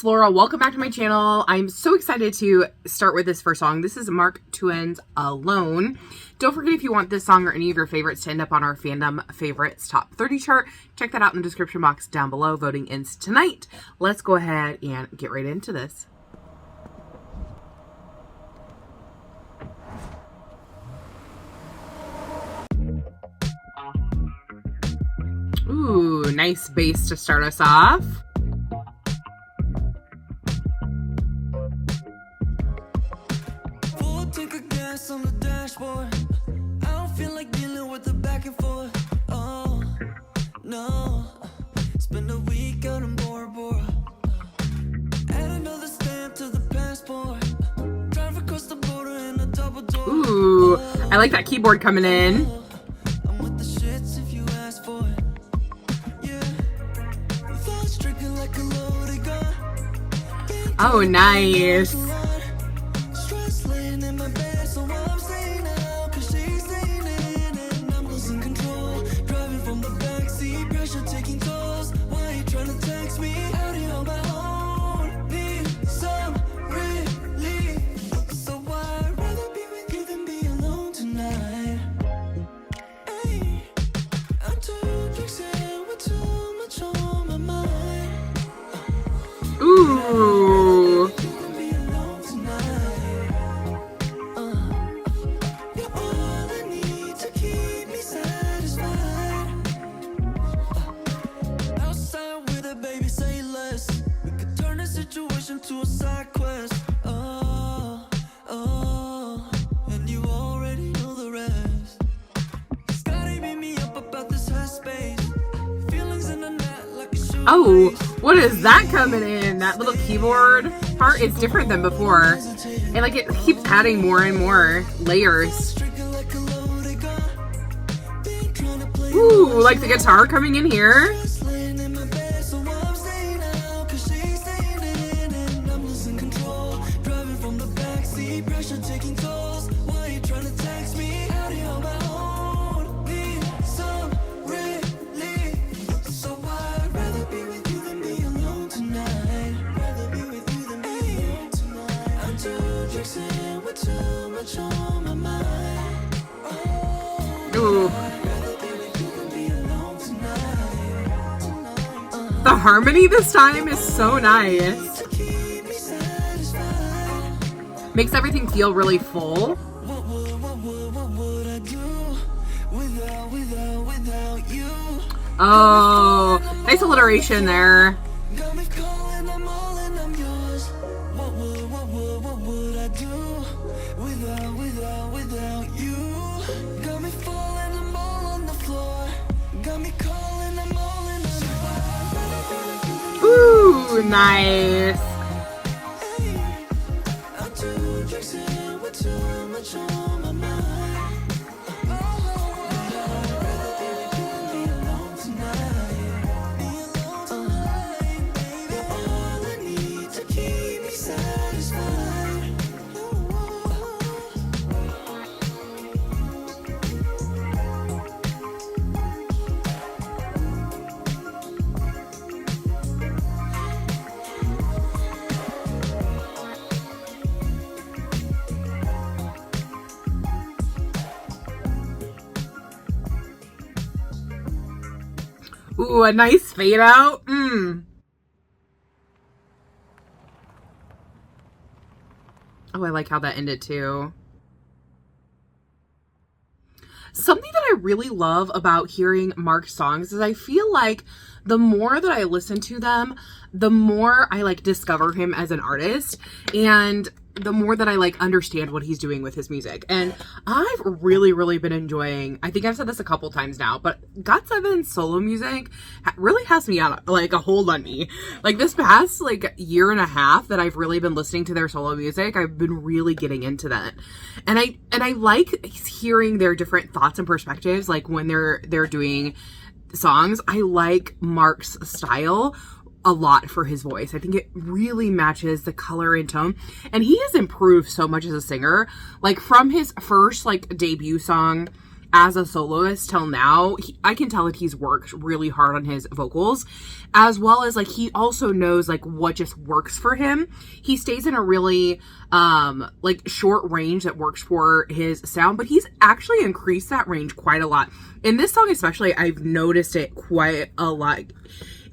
Laura. Welcome back to my channel. I'm so excited to start with this first song. This is Mark Tuan's Alone. Don't forget, if you want this song or any of your favorites to end up on our Fandom Favorites Top 30 chart, check that out in the description box down below. Voting ends tonight. Let's go ahead and get right into this. Ooh, nice bass to start us off. Take a gas on the dashboard. I don't feel like dealing with the back and forth. Oh, no. Spend a week out in Bora Bora. Add another stamp to the passport. Drive across the border in a double door. Ooh, I like that keyboard coming in. I'm with the shits if you ask for it. Yeah. Thoughts trigger like a loaded gun. Oh, nice. Ooh. Outside with a baby, say less. We could turn the situation to a side quest. And you already know the rest. Scotty beat me up about this headspace. Feelings in the net like a shoe. Oh, what is that coming in? That little keyboard part is different than before. And like it keeps adding more and more layers. Ooh, like the guitar coming in here. Ooh. The harmony this time is so nice. Makes everything feel really full. Oh, nice alliteration there. Ooh, nice. Ooh, a nice fade out. Oh, I like how that ended too. Something that I really love about hearing Mark's songs is I feel like the more that I listen to them, the more I like discover him as an artist, and the more that I like understand what he's doing with his music. And I've really been enjoying, I think I've said this a couple times now, but GOT7's solo music really has me on like a hold on me. Like this past like year and a half that I've really been listening to their solo music, I've been really getting into that. And I like hearing their different thoughts and perspectives, like when they're doing songs. I like Mark's style a lot for his voice. I think it really matches the color and tone, and he has improved so much as a singer, like from his first like debut song as a soloist till now, I can tell that he's worked really hard on his vocals, as well as like he also knows like what just works for him. He stays in a really like short range that works for his sound, but he's actually increased that range quite a lot. In this song especially, I've noticed it quite a lot.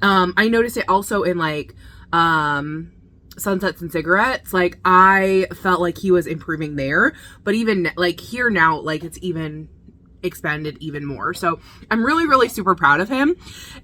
I noticed it also in like Sunsets and Cigarettes. Like I felt like he was improving there, but even like here now, like it's even expanded even more. So I'm really, really super proud of him.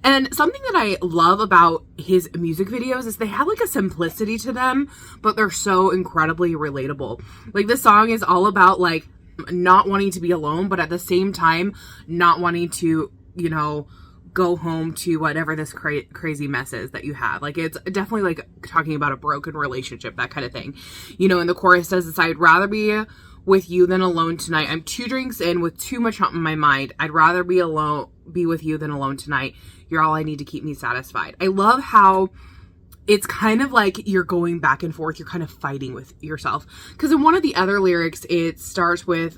And something that I love about his music videos is they have like a simplicity to them, but they're so incredibly relatable. Like this song is all about like not wanting to be alone, but at the same time not wanting to, you know, go home to whatever this crazy mess is that you have. Like it's definitely like talking about a broken relationship, that kind of thing. You know, and the chorus says this: I'd rather be with you than alone tonight. I'm 2 drinks in with too much on my mind. I'd rather be with you than alone tonight. You're all I need to keep me satisfied. I love how it's kind of like you're going back and forth. You're kind of fighting with yourself. Because in one of the other lyrics, it starts with,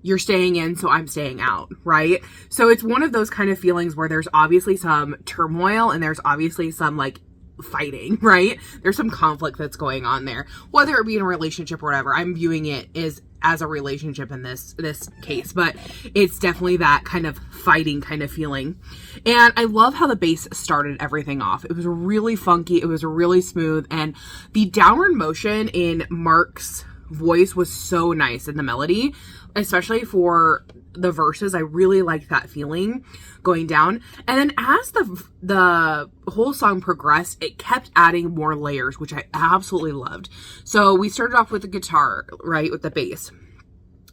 you're staying in, so I'm staying out, right? So it's one of those kind of feelings where there's obviously some turmoil and there's obviously some like fighting, right? There's some conflict that's going on there, whether it be in a relationship or whatever. I'm viewing it as a relationship in this case, but it's definitely that kind of fighting kind of feeling. And I love how the bass started everything off. It was really funky, it was really smooth, and the downward motion in Mark's voice was so nice in the melody, especially for the verses. I really liked that feeling going down. And then as the whole song progressed, it kept adding more layers, which I absolutely loved. So we started off with the guitar, right, with the bass.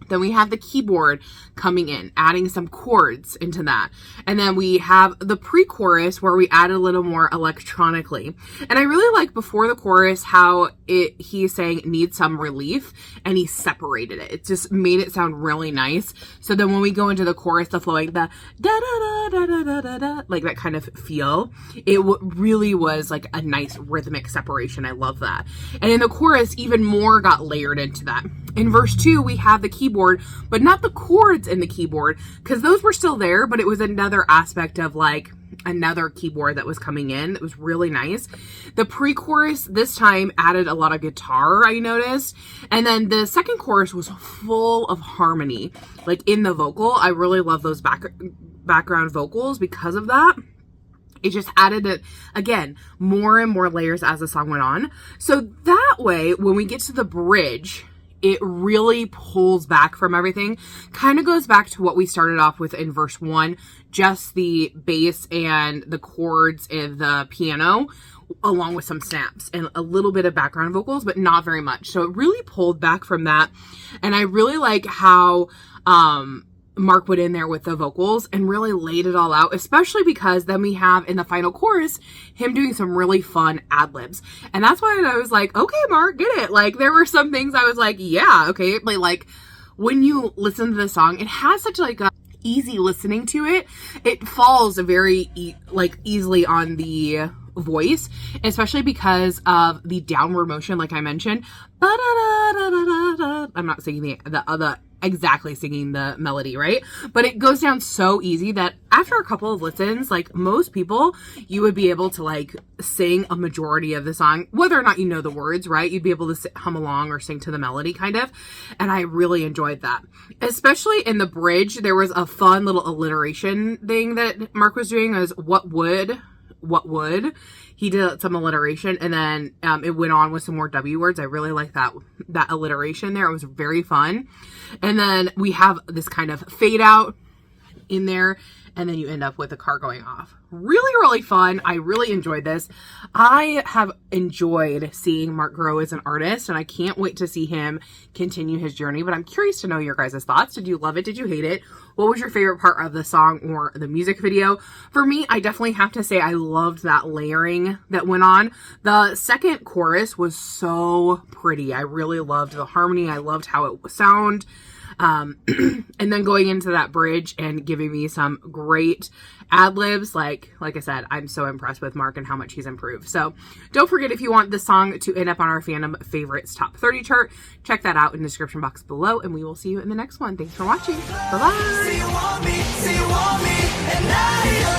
Then we have the keyboard coming in, adding some chords into that. And then we have the pre-chorus where we added a little more electronically. And I really like before the chorus how he's saying needs some relief, and he separated it. It just made it sound really nice. So then when we go into the chorus, the flowing, the da da da da da da da, like that kind of feel, it really was like a nice rhythmic separation. I love that. And in the chorus, even more got layered into that. In verse 2, we have the keyboard, but not the chords in the keyboard, because those were still there, but it was another aspect of like another keyboard that was coming in. It was really nice. The pre-chorus this time added a lot of guitar, I noticed. And then the second chorus was full of harmony, like in the vocal. I really love those background vocals because of that. It just added it, again, more and more layers as the song went on. So that way, when we get to the bridge, it really pulls back from everything. Kind of goes back to what we started off with in verse 1, just the bass and the chords and the piano, along with some snaps and a little bit of background vocals, but not very much. So it really pulled back from that. And I really like how Mark went in there with the vocals and really laid it all out, especially because then we have in the final chorus him doing some really fun ad-libs. And that's why I was like, okay, Mark, get it. Like there were some things I was like, yeah, okay. Like when you listen to the song, it has such like a easy listening to it. It falls very easily on the voice, especially because of the downward motion, like I mentioned. I'm not singing the exactly singing the melody, right? But it goes down so easy that after a couple of listens, like most people, you would be able to like sing a majority of the song, whether or not you know the words, right? You'd be able to hum along or sing to the melody kind of. And I really enjoyed that. Especially in the bridge, there was a fun little alliteration thing that Mark was doing, as what would. He did some alliteration, and then it went on with some more W words. I really like that alliteration there. It was very fun. And then we have this kind of fade out in there, and then you end up with a car going off. Really, really fun. I really enjoyed this. I have enjoyed seeing Mark grow as an artist, and I can't wait to see him continue his journey. But I'm curious to know your guys' thoughts. Did you love it? Did you hate it? What was your favorite part of the song or the music video? For me, I definitely have to say I loved that layering that went on. The second chorus was so pretty. I really loved the harmony. I loved how it sounded. And then going into that bridge and giving me some great ad-libs. Like I said, I'm so impressed with Mark and how much he's improved. So don't forget, if you want this song to end up on our Fandom Favorites Top 30 chart, check that out in the description box below, and we will see you in the next one. Thanks for watching. Bye-bye.